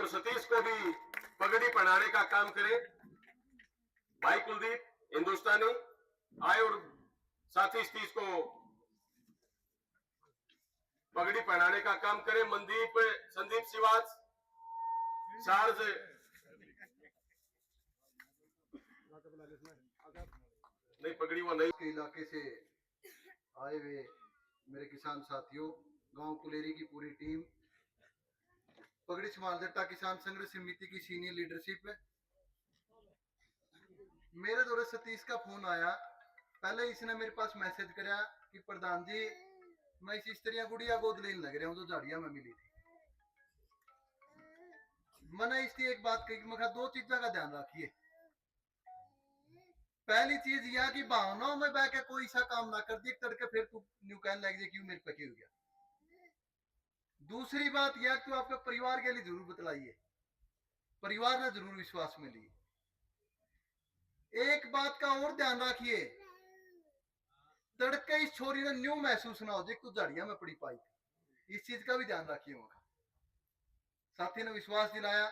और सतीश को भी पगड़ी पहनाने का काम करे। भाई कुलदीप हिंदुस्तानी आए और साथी सतीश को पगड़ी पहनाने का काम करे। मनदीप संदीप सिवाच चार्ज नहीं, पगड़ी वो नहीं। के इलाके से आए हुए मेरे किसान साथियों, गांव कुलेरी की पूरी टीम, पगड़ी समालजट्टा किसान संघर्ष समिति की सीनियर लीडरशिप है। मेरे द्वारा सतीश का फोन आया। पहले इसने मेरे पास मैसेज कराया कि प्रधान जी मैं इस स्त्रियां गुड़िया गोद लेने लग रहा हूँ जो झाड़िया में मिली थी। मैंने इसकी एक बात कही, मैं दो चीजों का ध्यान रखिए। पहली चीज यह कि भावनाओं में बह के कोई सा काम ना कर दिए तड़के फिर तू न्यू कहने लग जाए क्यों मेरे पे क्यों हो गया। दूसरी बात यह कि आपके परिवार के लिए जरूर बतलाइए, परिवार ने जरूर विश्वास में लिए। एक बात का और ध्यान रखिए, तड़के इस छोरी ने न्यू महसूस ना हो जाए तू झाड़िया में पड़ी पाई थी। इस चीज का भी ध्यान रखिए। वहां साथी ने विश्वास दिलाया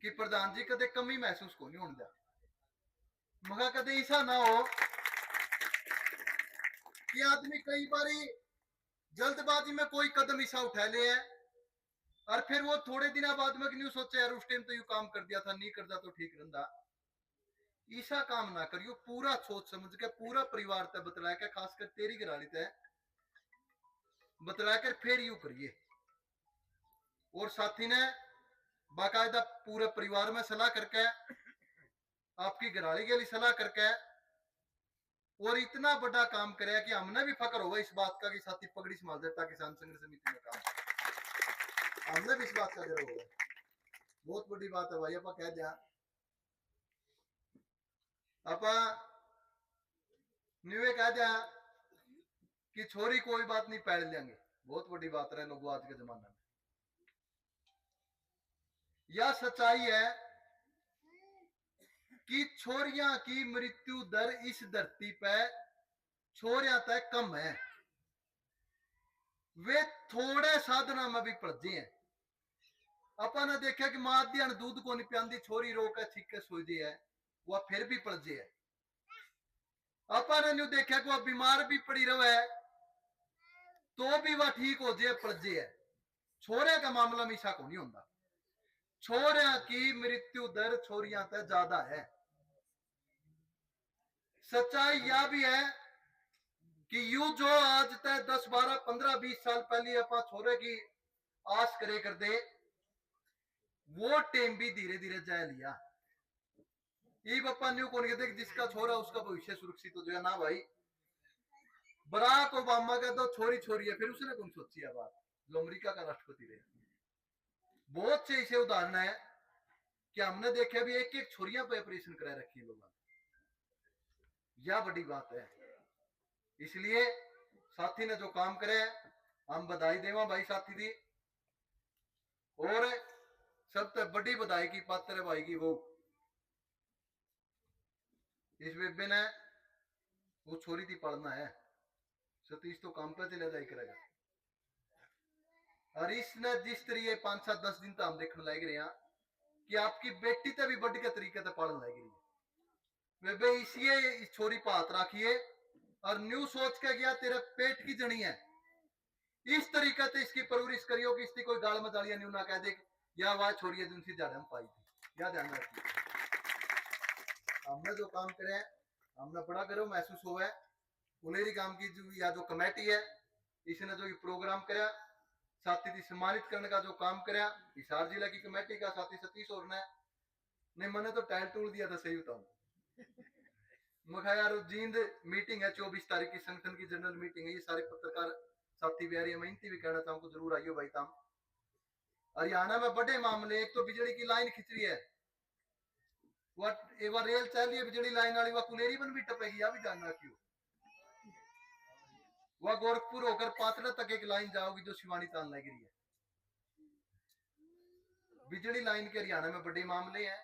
कि प्रधान जी कदे कमी महसूस को नहीं होने दिया। मगर कदे ऐसा ना हो कि आदमी कई बारी जल्दबाजी में कोई कदम ऐसा उठा ले है और फिर वो थोड़े दिन बाद में न्यू सोचे यार उस टाइम तो यू काम कर दिया था, नहीं करता तो ठीक रहता। ऐसा काम ना करियो, पूरा सोच समझ के पूरा परिवार तक बतला के, खासकर तेरी घराली तय बतला कर फिर यू करिए। और साथी ने बाकायदा पूरे परिवार में सलाह करके, आपकी घराली के लिए सलाह करके और इतना बड़ा काम करे कि हमने भी फक्र होगा इस बात का कि साथी पगड़ी समालजट्टा किसान संघर्ष समिति में काम, हमने भी इस बात का गर्व होगा। बहुत बड़ी बात है भाई। आप कह दिया आप न्यूए कह दिया कि छोरी कोई बात नहीं पैर लेंगे, बहुत बड़ी बात है लोगों आज के जमाने में। यह सच्चाई है कि छोरियां की मृत्यु दर इस धरती पे छोरियां तक कम है। वे थोड़े साधना में भी पलझे हैं। अपन ने देखा कि मां ध्यान दूध को नहीं पियांदी, छोरी रो के छिके सोई है, वह फिर भी पलझे है। अपन ने देखा कि वह बीमार भी पड़ी रहे तो भी वह ठीक हो जाए, पलझे है। छोरे का मामला में ऐसा को नहीं होता। छोरिया की मृत्यु दर छोरियां तक ज्यादा है। सच्चाई यह भी है कि यू जो आज तक 10, 12, 15, 20 साल पहले अपना छोरे की आस करे कर दे, वो टेम भी धीरे धीरे जा लिया। ये बप्पा न्यू कौन कहते जिसका छोरा उसका भविष्य सुरक्षित हो जाए ना भाई। बराक ओबामा का तो छोरी छोरी है, फिर उसने कौन सोची है बात, जो अमेरिका का राष्ट्रपति रहे। बहुत से ऐसे उदाहरण है कि हमने देखा भी एक एक छोरियां पे ऑपरेशन करा रखी है लोगों ने। यह बड़ी बात है। इसलिए साथी ने जो काम करे हम बधाई देवा भाई साथी दी। और सबसे बड़ी बधाई की पात्र है भाई की वो इस बेबे ने वो छोरी थी पढ़ना है। सतीश तो काम पे चले जाए करेगा। और इसने जिस तरीके 5, 7, 10 दिन तो हम देखने लग रहे हैं कि आपकी बेटी तो भी बढ़ के तरीके से पढ़ने लग रही है। बेबे इसलिए इस छोरी पर हाथ रखिए और न्यू सोच के गया तेरे पेट की जनी है, इस तरीके से इसकी परवरिश करियो कि इसकी कोई गाल मजालिया न्यू ना कह दे या वह छोरी है जिनसी झाड़म पाई थी। यह ध्यान रखिए। हमने जो काम करे हमने बड़ा करो महसूस हुआ है। कुलेरी काम की जो या जो कमेटी है इसने जो प्रोग्राम कराया, साथी थी सम्मानित करने का जो काम कराया हिसार जिला की कमेटी का साथी सतीश और ने नहीं मैंने तो टाइल टूल दिया था, सही बताऊं। मैं यार जींद मीटिंग है 24 तारीख की, संगठन की जनरल मीटिंग है। ये सारे पत्रकार साथी भी आ रही है, मैं इनती भी कहना चाहूंगा जरूर आइयो भाई। ताम हरियाणा में बड़े मामले, एक तो बिजली की लाइन खिंच रही है, वह रेल चल रही है बिजली लाइन वाली, वह कुलेरी बन भी टपेगी। यह भी जानना क्यों वह गोरखपुर होकर पातला तक एक लाइन जाओगी जो शिवानी तान लग रही है। बिजली लाइन के हरियाणा में बड़े मामले हैं।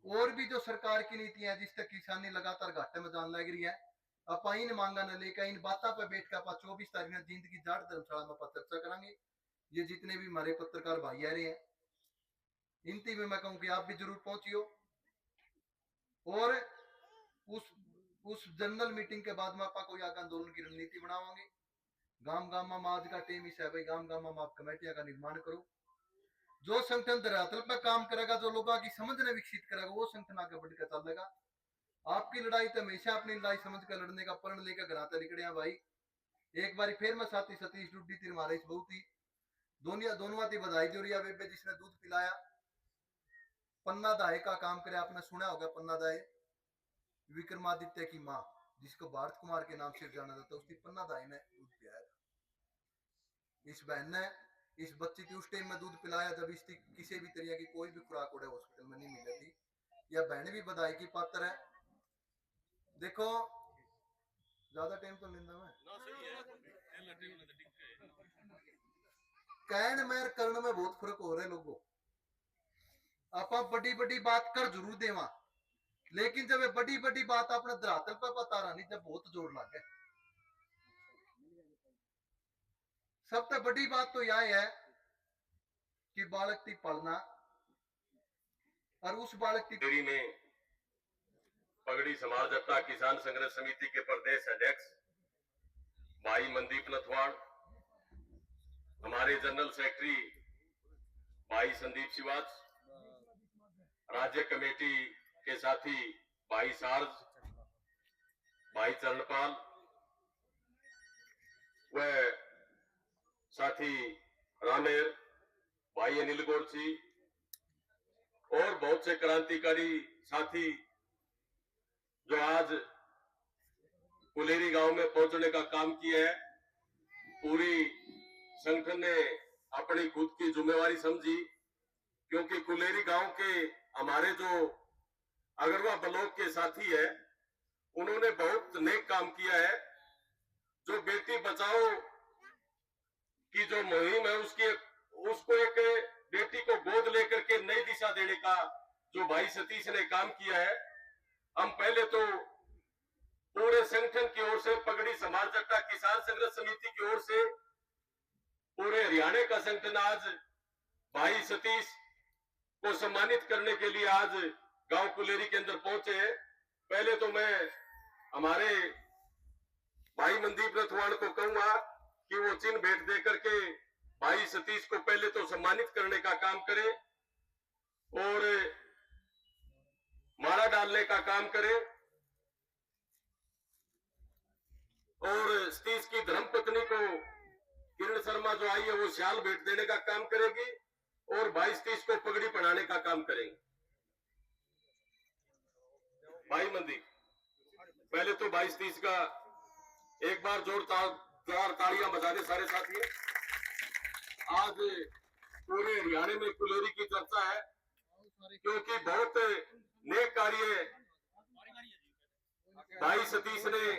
और भी जो सरकार की नीतियां है जिस तक किसानी लगातार घाटे में जान लग रही है। आप इन मांगा न लेकर इन बातों पर बैठ कर 24 तारीख में जिंदगी जाट धर्मशाला में चर्चा करेंगे। ये जितने भी हमारे पत्रकार भाई आ रहे हैं हिंदी में मैं कहूं कि आप भी जरूर पहुंचियो। और उस जनरल मीटिंग के बाद में आप कोई आगे आंदोलन की रणनीति बनावांगे। गांव गांव में आज का टीम इस है भाई, गांव गांव में आप कमेटियां का निर्माण करो। जो संगठन धरातल पर काम करेगा, जो लोगों की समझ ने विकसित करेगा, वो संगठन आगे बढ़कर चलेगा। आपकी लड़ाई तो हमेशा अपनी लड़ाई समझ कर लड़ने का प्रण लेकर घर आते निकले भाई। एक बार फिर मैं साथी सतीश डुड्डी तिर मारे इस बहुत ही दोनों आती बधाई जो रिया बेबे जिसने दूध पिलाया। पन्ना दाए का काम करे, आपने सुना होगा पन्ना दाए, विक्रमादित्य की माँ जिसको भारत कुमार के नाम से जाना जाता है, उसकी पन्ना दाई ने दूध पिलाया था। इस बहन ने इस बच्ची की उस टाइम में दूध पिलाया जब इसकी किसी भी तरह की कोई भी खुराक उड़े हॉस्पिटल में नहीं मिली थी। यह बहन भी बधाई की पात्र है। देखो ज्यादा टाइम तो लेना मैं कहने में करने में बहुत फर्क हो रहा है लोगों। आप बड़ी बड़ी बात कर जरूर देवा, लेकिन जब ये बड़ी बड़ी बात अपने धरातल पर पता रहा नहीं, जब बहुत जोर लगे। सबसे बड़ी बात तो यह है कि बालक की पढ़ना और उस बालक की देरी में पगड़ी समाज जट्टा किसान संघर्ष समिति के प्रदेश अध्यक्ष भाई मनदीप नथवाड़, हमारे जनरल सेक्रेटरी भाई संदीप सिवाच, राज्य कमेटी के साथी भाई सार्ज, भाई चरणपाल व साथी रामेर, भाई अनिल गोरसी और बहुत से क्रांतिकारी साथी जो आज कुलेरी गांव में पहुंचने का काम किया है। पूरी संगठन ने अपनी खुद की जिम्मेवारी समझी, क्योंकि कुलेरी गांव के हमारे जो अगरवा ब्लॉक के साथी है, उन्होंने बहुत नेक काम किया है। जो बेटी बचाओ की जो मुहिम है उसको एक बेटी को गोद लेकर के नई दिशा देने का जो भाई सतीश ने काम किया है, हम पहले तो पूरे संगठन की ओर से, पगड़ी समाज जट्टा किसान संघर्ष समिति की ओर से, पूरे हरियाणा का संगठन आज भाई सतीश को सम्मानित करने के लिए आज गांव कुलेरी के अंदर पहुंचे हैं। पहले तो मैं हमारे भाई मनदीप नथवाड़ को कहूंगा कि वो चिन्ह भेंट दे करके भाई सतीश को पहले तो सम्मानित करने का काम करें और माला डालने का काम करें, और सतीश की धर्मपत्नी को किरण शर्मा जो आई है वो शाल भेंट देने का काम करेगी और भाई सतीश को पगड़ी पहनाने का काम करेंगे। भाई मनदीप, पहले तो भाई सतीश का एक बार जोरदार तालियां बजा दे सारे साथी। आज पूरे हरियाणा में कुलेरी की चर्चा है, क्योंकि बहुत नेक कार्य भाई सतीश ने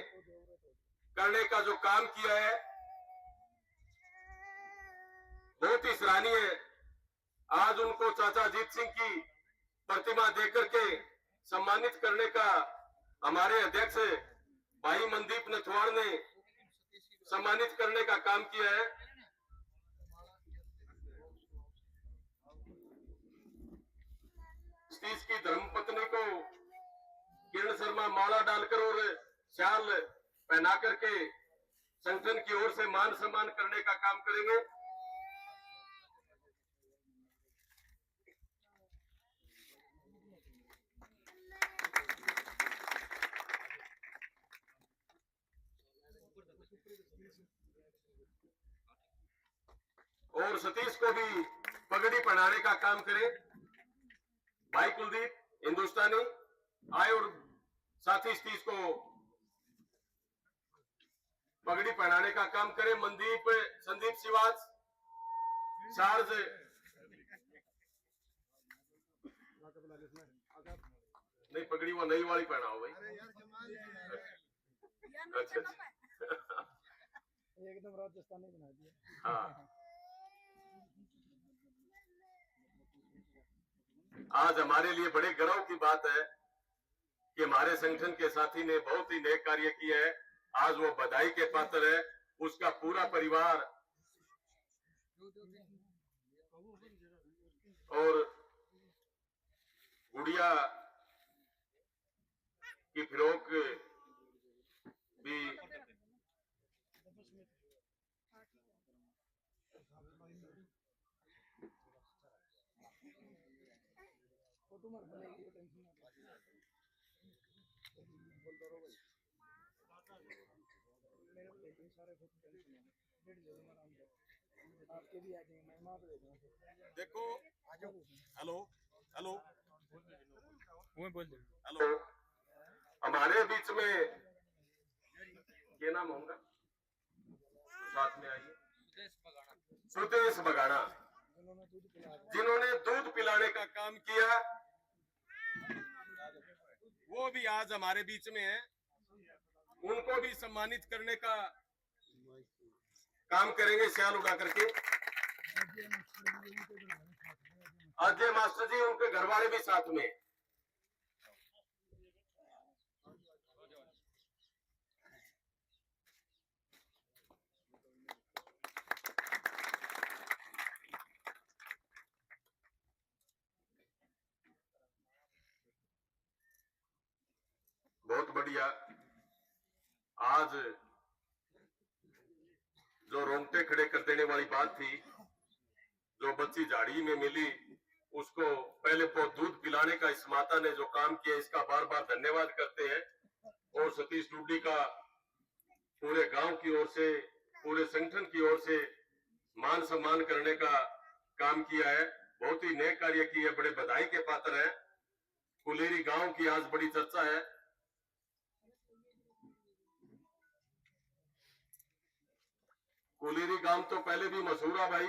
करने का जो काम किया है बहुत ही सराहनीय है। आज उनको चाचा अजीत सिंह की प्रतिमा देकर के सम्मानित करने का हमारे अध्यक्ष भाई मनदीप नथवाड़ ने सम्मानित करने का काम किया है। सतीश की धर्मपत्नी को किरण शर्मा माला डालकर और शाल पहना करके संगठन की ओर से मान सम्मान करने का काम करेंगे। और सतीश को भी पगड़ी पहनाने का काम करें। भाई कुलदीप हिंदुस्तानी आए और साथी सतीश को पगड़ी पहनाने का काम करें। मनदीप संदीप सिवाच सार्ज नहीं, पगड़ी वो नई वाली पहनाओ भाई। अच्छा एकदम राजस्थानी बना दिया। हाँ, आज हमारे लिए बड़े गर्व की बात है कि हमारे संगठन के साथी ने बहुत ही नेक कार्य किया है। आज वो बधाई के पात्र है, उसका पूरा परिवार और गुड़िया की फ्रॉक भी देखो। हेलो हेलो हेलो, हमारे बीच में क्या नाम होगा, साथ में आइए, सुदेश बगाना, जिन्होंने दूध पिलाने का काम किया, वो भी आज हमारे बीच में है। उनको भी सम्मानित करने का काम करेंगे शाल उड़ा करके। अजय मास्टर जी, उनके घर वाले भी साथ में। बहुत बढ़िया। आज जो रोंगटे खड़े कर देने वाली बात थी, जो बच्ची झाड़ी में मिली, उसको पहले दूध पिलाने का इस माता ने जो काम किया, इसका बार बार धन्यवाद करते हैं। और सतीश डुबडी का पूरे गांव की ओर से, पूरे संगठन की ओर से मान सम्मान करने का काम किया है। बहुत ही नेक कार्य किए, बड़े बधाई के पात्र है। कुलेरी गांव की आज बड़ी चर्चा है। कुलेरी गांव तो पहले भी मशहूर है भाई।